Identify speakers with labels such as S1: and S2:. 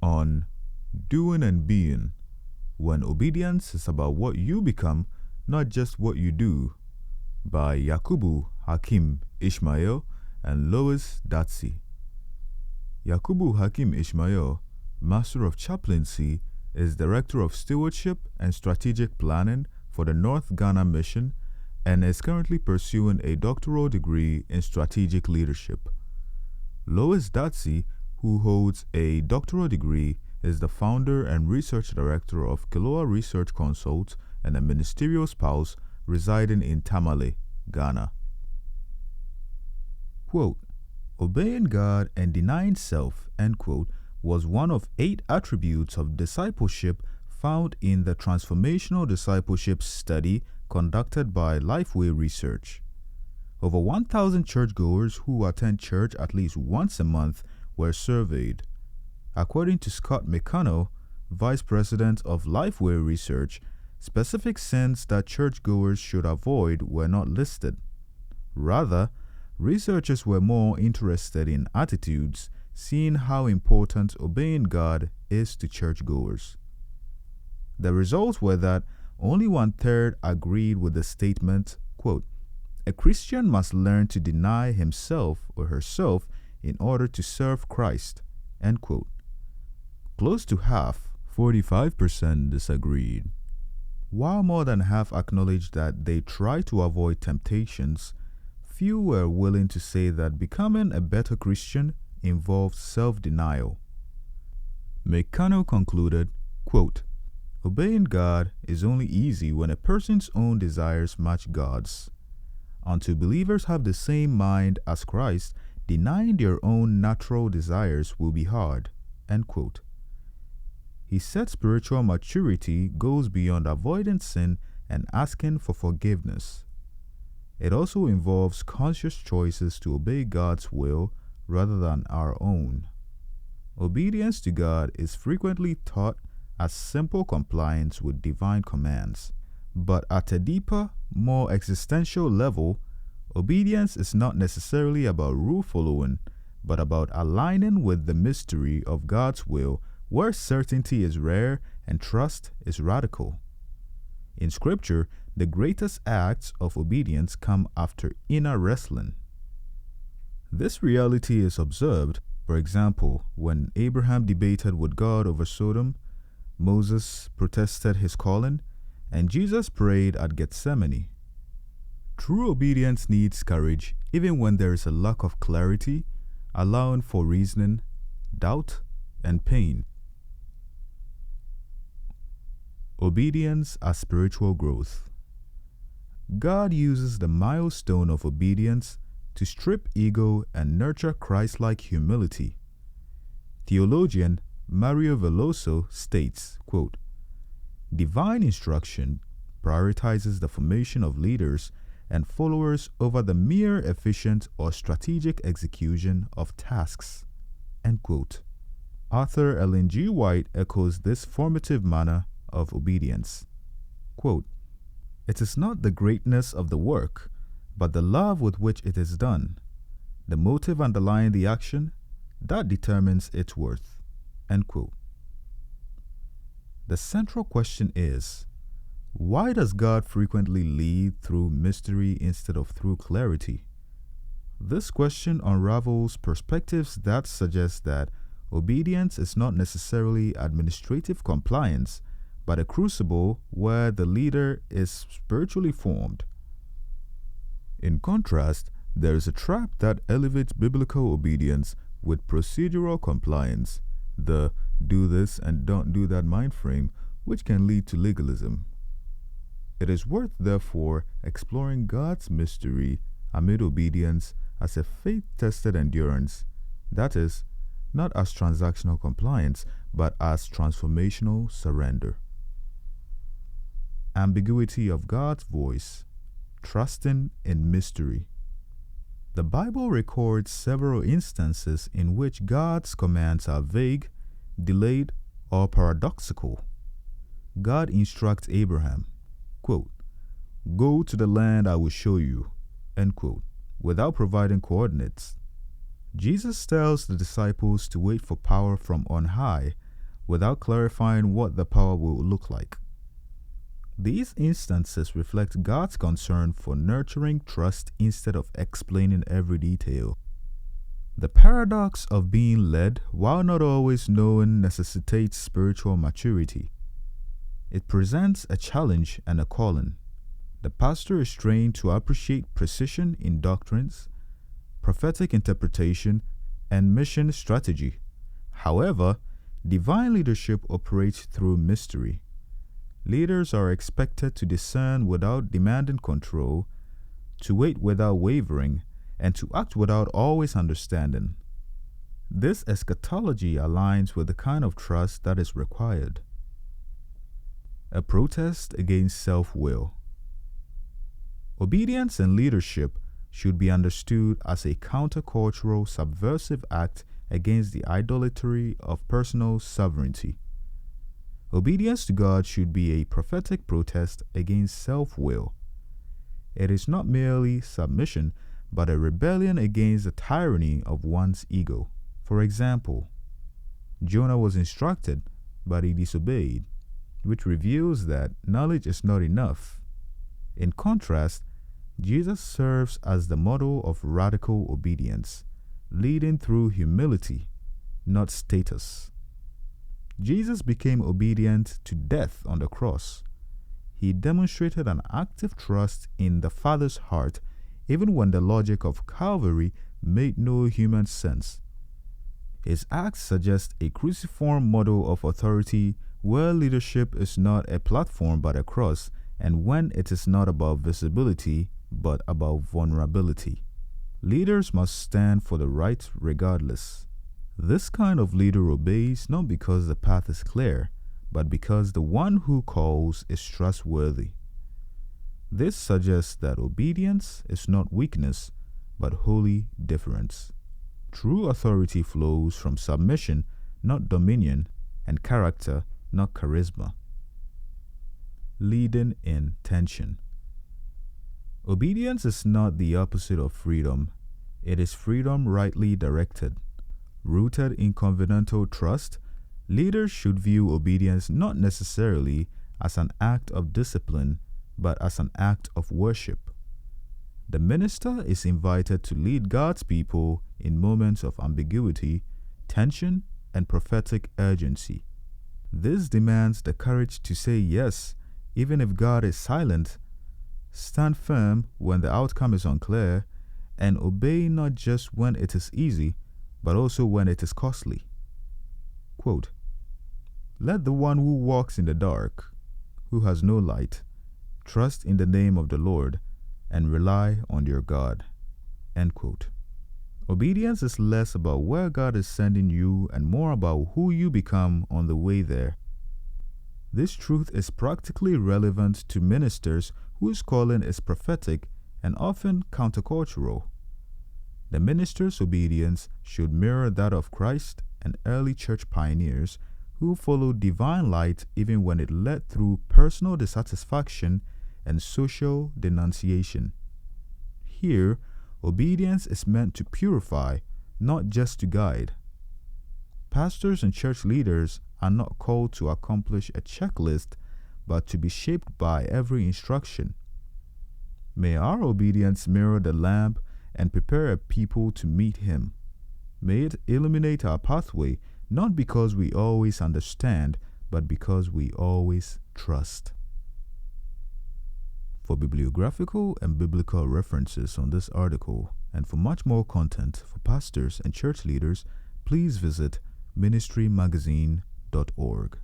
S1: on doing and being, when obedience is about what you become, not just what you do, by Yakubu Hakim Ishmael and Lois Datsi. Yakubu Hakim Ishmael, Master of Chaplaincy, is Director of Stewardship and Strategic Planning for the North Ghana Mission and is currently pursuing a doctoral degree in strategic leadership. Lois Datsi, who holds a doctoral degree, is the founder and research director of Kiloa Research Consult and a ministerial spouse residing in Tamale, Ghana. Quote, obeying God and denying self, end quote, was one of 8 attributes of discipleship found in the Transformational Discipleship Study conducted by Lifeway Research. Over 1,000 churchgoers who attend church at least once a month were surveyed. According to Scott McConnell, Vice President of Lifeway Research, specific sins that churchgoers should avoid were not listed. Rather, researchers were more interested in attitudes, seeing how important obeying God is to churchgoers. The results were that only 1/3 agreed with the statement, quote, a Christian must learn to deny himself or herself in order to serve Christ, end quote. Close to half, 45%, disagreed. While more than half acknowledged that they try to avoid temptations, few were willing to say that becoming a better Christian involves self-denial. McConnell concluded, quote, obeying God is only easy when a person's own desires match God's. Until believers have the same mind as Christ, denying their own natural desires will be hard, end quote. He said spiritual maturity goes beyond avoiding sin and asking for forgiveness. It also involves conscious choices to obey God's will rather than our own. Obedience to God is frequently taught as simple compliance with divine commands. But at a deeper, more existential level, obedience is not necessarily about rule following, but about aligning with the mystery of God's will, where certainty is rare and trust is radical. In Scripture, the greatest acts of obedience come after inner wrestling. This reality is observed, for example, when Abraham debated with God over Sodom, Moses protested his calling, and Jesus prayed at Gethsemane. True obedience needs courage even when there is a lack of clarity, allowing for reasoning, doubt, and pain. Obedience as spiritual growth. God uses the milestone of obedience to strip ego and nurture Christ-like humility. Theologian Mario Veloso states, quote, divine instruction prioritizes the formation of leaders and followers over the mere efficient or strategic execution of tasks, end quote. Arthur Ellen G. White echoes this formative manner of obedience. Quote, it is not the greatness of the work, but the love with which it is done, the motive underlying the action, that determines its worth, end quote. The central question is, why does God frequently lead through mystery instead of through clarity? This question unravels perspectives that suggest that obedience is not necessarily administrative compliance, but a crucible where the leader is spiritually formed. In contrast, there is a trap that elevates biblical obedience with procedural compliance, the do this and don't do that mind frame, which can lead to legalism. It is worth, therefore, exploring God's mystery amid obedience as a faith-tested endurance, that is, not as transactional compliance, but as transformational surrender. Ambiguity of God's voice, trusting in mystery. The Bible records several instances in which God's commands are vague, delayed, or paradoxical. God instructs Abraham, quote, go to the land I will show you, end quote, without providing coordinates. Jesus tells the disciples to wait for power from on high, without clarifying what the power will look like. These instances reflect God's concern for nurturing trust instead of explaining every detail. The paradox of being led while not always knowing necessitates spiritual maturity. It presents a challenge and a calling. The pastor is trained to appreciate precision in doctrines, prophetic interpretation, and mission strategy. However, divine leadership operates through mystery. Leaders are expected to discern without demanding control, to wait without wavering, and to act without always understanding. This eschatology aligns with the kind of trust that is required. A protest against self-will. Obedience and leadership should be understood as a countercultural, subversive act against the idolatry of personal sovereignty. Obedience to God should be a prophetic protest against self-will. It is not merely submission, but a rebellion against the tyranny of one's ego. For example, Jonah was instructed, but he disobeyed, which reveals that knowledge is not enough. In contrast, Jesus serves as the model of radical obedience, leading through humility, not status. Jesus became obedient to death on the cross. He demonstrated an active trust in the Father's heart, even when the logic of Calvary made no human sense. His acts suggest a cruciform model of authority where leadership is not a platform but a cross, and when it is not about visibility but about vulnerability. Leaders must stand for the right regardless. This kind of leader obeys not because the path is clear, but because the one who calls is trustworthy. This suggests that obedience is not weakness, but holy deference. True authority flows from submission, not dominion, and character, not charisma. Leading in tension. Obedience is not the opposite of freedom. It is freedom rightly directed. Rooted in covenantal trust, leaders should view obedience not necessarily as an act of discipline, but as an act of worship. The minister is invited to lead God's people in moments of ambiguity, tension, and prophetic urgency. This demands the courage to say yes, even if God is silent, stand firm when the outcome is unclear, and obey not just when it is easy, but also when it is costly. Quote, "Let the one who walks in the dark, who has no light, trust in the name of the Lord and rely on your God." End quote. Obedience is less about where God is sending you and more about who you become on the way there. This truth is practically relevant to ministers whose calling is prophetic and often countercultural. The minister's obedience should mirror that of Christ and early church pioneers who followed divine light even when it led through personal dissatisfaction and social denunciation. Here, obedience is meant to purify, not just to guide. Pastors and church leaders are not called to accomplish a checklist, but to be shaped by every instruction. May our obedience mirror the Lamb and prepare a people to meet Him. May it illuminate our pathway, not because we always understand, but because we always trust. For bibliographical and biblical references on this article, and for much more content for pastors and church leaders, please visit ministrymagazine.org.